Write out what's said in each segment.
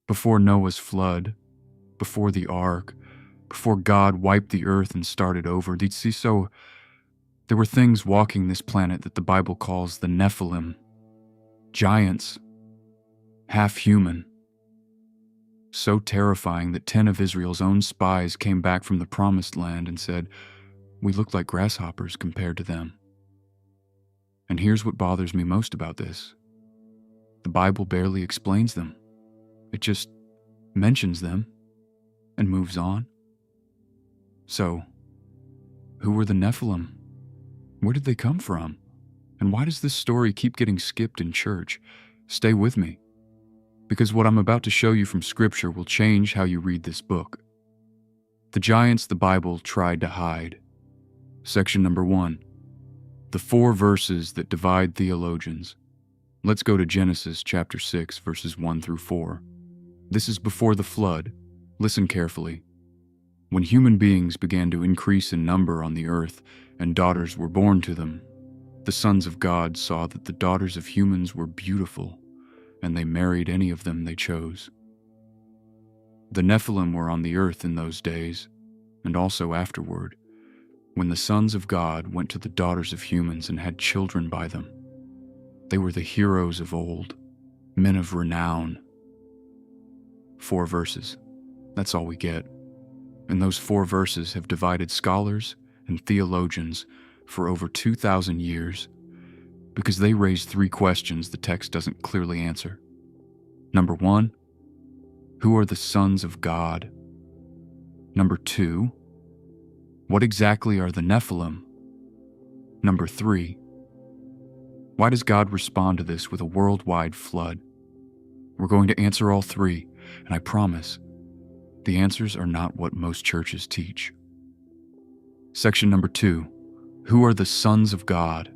Before Noah's flood, before the ark, before God wiped the earth and started over, there were things walking this planet that the Bible calls the Nephilim, giants, half human, so terrifying that 10 of Israel's own spies came back from the Promised Land and said, "We look like grasshoppers compared to them." And here's what bothers me most about this. The Bible barely explains them. It just mentions them and moves on. So, who were the Nephilim? Where did they come from? And why does this story keep getting skipped in church? Stay with me, because what I'm about to show you from Scripture will change how you read this book. The giants the Bible tried to hide. Section number 1. The 4 verses that divide theologians. Let's go to Genesis chapter 6, verses 1 through 4. This is before the flood. Listen carefully. When human beings began to increase in number on the earth, and daughters were born to them, the sons of God saw that the daughters of humans were beautiful, and they married any of them they chose. The Nephilim were on the earth in those days, and also afterward, when the sons of God went to the daughters of humans and had children by them. They were the heroes of old, men of renown. 4 verses. That's all we get. And those 4 verses have divided scholars and theologians for over 2,000 years because they raise 3 questions the text doesn't clearly answer. Number 1, who are the sons of God? Number 2, what exactly are the Nephilim? Number 3, why does God respond to this with a worldwide flood? We're going to answer all 3, and I promise, the answers are not what most churches teach. Section number 2, who are the sons of God?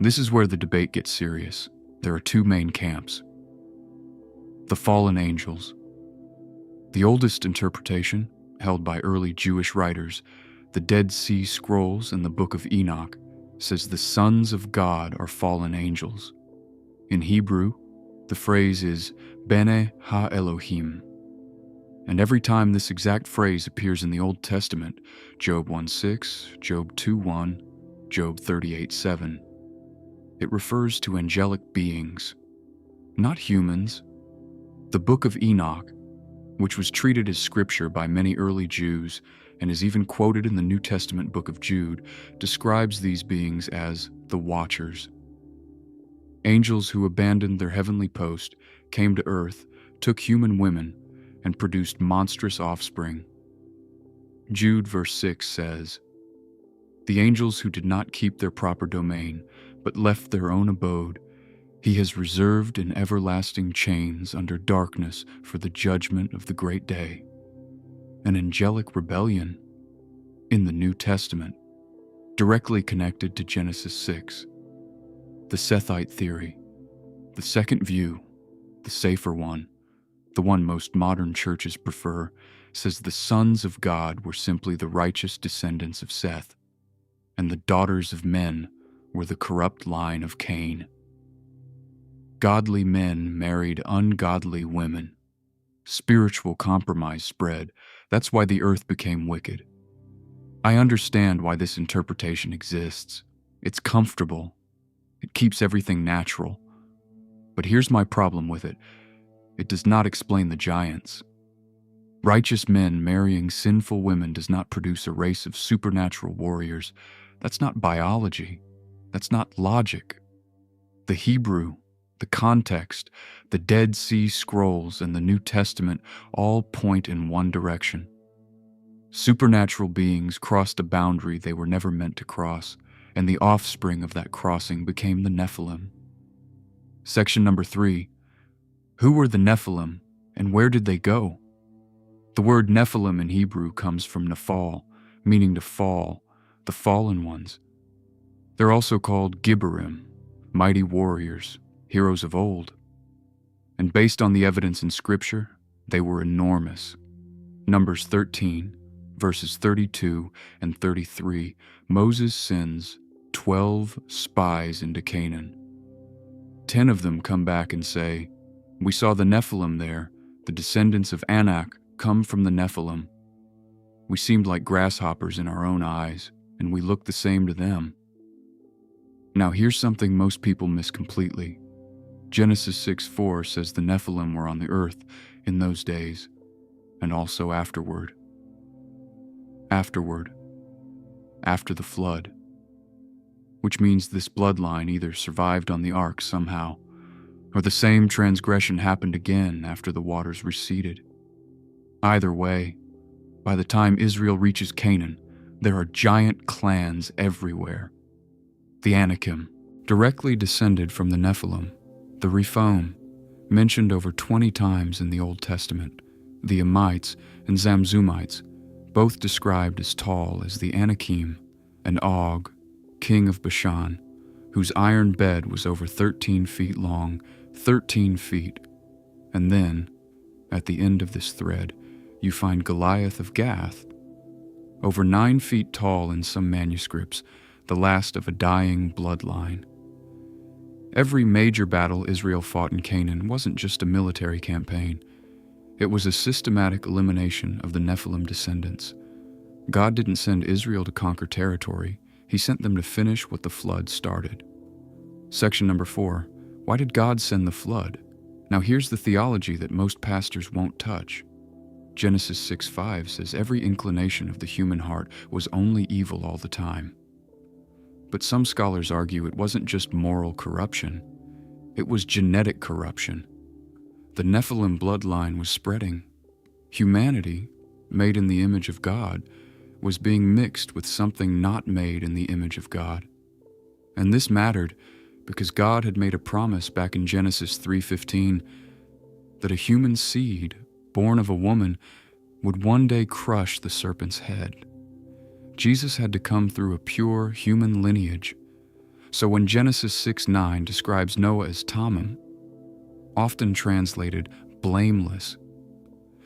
This is where the debate gets serious. There are 2 main camps. The fallen angels. The oldest interpretation, held by early Jewish writers, the Dead Sea Scrolls and the Book of Enoch, says the sons of God are fallen angels. In Hebrew, the phrase is Bene ha-Elohim. And every time this exact phrase appears in the Old Testament, Job 1:6, Job 2:1, Job 38:7, it refers to angelic beings, not humans. The Book of Enoch, which was treated as scripture by many early Jews and is even quoted in the New Testament book of Jude, describes these beings as the Watchers. Angels who abandoned their heavenly post, came to earth, took human women, and produced monstrous offspring. Jude verse 6 says, "The angels who did not keep their proper domain, but left their own abode, he has reserved in everlasting chains under darkness for the judgment of the great day." An angelic rebellion in the New Testament, directly connected to Genesis 6. The Sethite theory, the second view, the safer one, the one most modern churches prefer, says the sons of God were simply the righteous descendants of Seth, and the daughters of men were the corrupt line of Cain. Godly men married ungodly women. Spiritual compromise spread. That's why the earth became wicked. I understand why this interpretation exists. It's comfortable. It keeps everything natural. But here's my problem with it. It does not explain the giants. Righteous men marrying sinful women does not produce a race of supernatural warriors. That's not biology. That's not logic. The Hebrew, the context, the Dead Sea Scrolls, and the New Testament all point in one direction. Supernatural beings crossed a boundary they were never meant to cross, and the offspring of that crossing became the Nephilim. Section number 3. Who were the Nephilim, and where did they go? The word Nephilim in Hebrew comes from Nephal, meaning to fall, the fallen ones. They're also called Gibborim, mighty warriors, heroes of old. And based on the evidence in Scripture, they were enormous. Numbers 13, verses 32 and 33, Moses sends 12 spies into Canaan. 10 of them come back and say, We saw the Nephilim there, the descendants of Anak come from the Nephilim. We seemed like grasshoppers in our own eyes, and we looked the same to them. Now here's something most people miss completely. Genesis 6:4 says the Nephilim were on the earth in those days, and also afterward. Afterward. After the flood. Which means this bloodline either survived on the ark somehow, or the same transgression happened again after the waters receded. Either way, by the time Israel reaches Canaan, there are giant clans everywhere. The Anakim, directly descended from the Nephilim, the Rephaim, mentioned over 20 times in the Old Testament, the Amites and Zamzumites, both described as tall as the Anakim, and Og, king of Bashan, whose iron bed was over 13 feet long, 13 feet. And then, at the end of this thread, you find Goliath of Gath, over 9 feet tall in some manuscripts, the last of a dying bloodline. Every major battle Israel fought in Canaan wasn't just a military campaign. It was a systematic elimination of the Nephilim descendants. God didn't send Israel to conquer territory. He sent them to finish what the flood started. Section number 4. Why did God send the flood? Now here's the theology that most pastors won't touch. Genesis 6:5 says every inclination of the human heart was only evil all the time. But some scholars argue it wasn't just moral corruption. It was genetic corruption. The Nephilim bloodline was spreading. Humanity, made in the image of God, was being mixed with something not made in the image of God. And this mattered because God had made a promise back in Genesis 3:15 that a human seed, born of a woman, would one day crush the serpent's head. Jesus had to come through a pure human lineage. So when Genesis 6:9 describes Noah as Tamim, often translated blameless,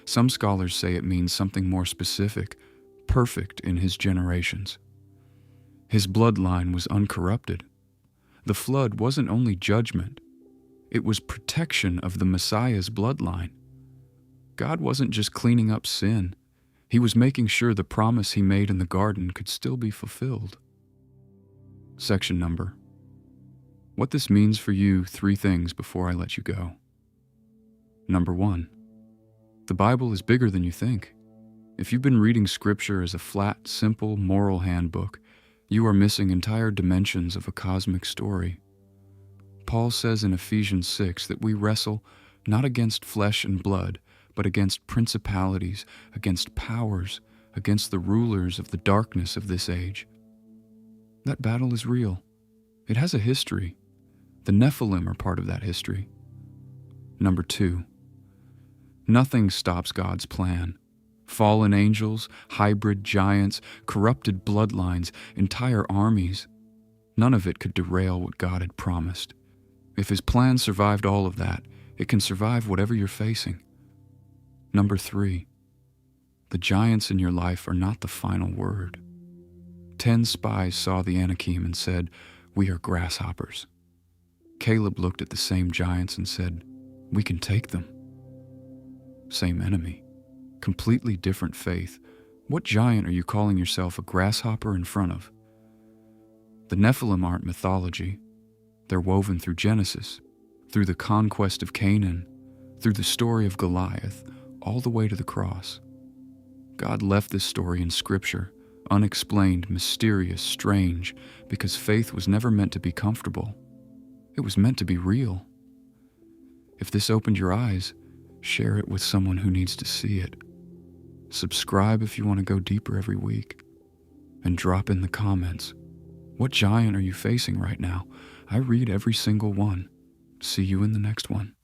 some scholars say it means something more specific, perfect in his generations. His bloodline was uncorrupted. The flood wasn't only judgment, it was protection of the Messiah's bloodline. God wasn't just cleaning up sin. He was making sure the promise he made in the garden could still be fulfilled. Section number. What this means for you, 3 things before I let you go. Number 1. The Bible is bigger than you think. If you've been reading Scripture as a flat, simple moral handbook, you are missing entire dimensions of a cosmic story. Paul says in Ephesians 6 that we wrestle not against flesh and blood, but against principalities, against powers, against the rulers of the darkness of this age. That battle is real. It has a history. The Nephilim are part of that history. Number 2. Nothing stops God's plan. Fallen angels, hybrid giants, corrupted bloodlines, entire armies. None of it could derail what God had promised. If his plan survived all of that, it can survive whatever you're facing. Number 3. The giants in your life are not the final word. 10 spies saw the Anakim and said, "We are grasshoppers." Caleb looked at the same giants and said, "We can take them." Same enemy. Completely different faith. What giant are you calling yourself a grasshopper in front of? The Nephilim aren't mythology. They're woven through Genesis, through the conquest of Canaan, through the story of Goliath, all the way to the cross. God left this story in Scripture, unexplained, mysterious, strange, because faith was never meant to be comfortable. It was meant to be real. If this opened your eyes, share it with someone who needs to see it. Subscribe if you want to go deeper every week. And drop in the comments. What giant are you facing right now? I read every single one. See you in the next one.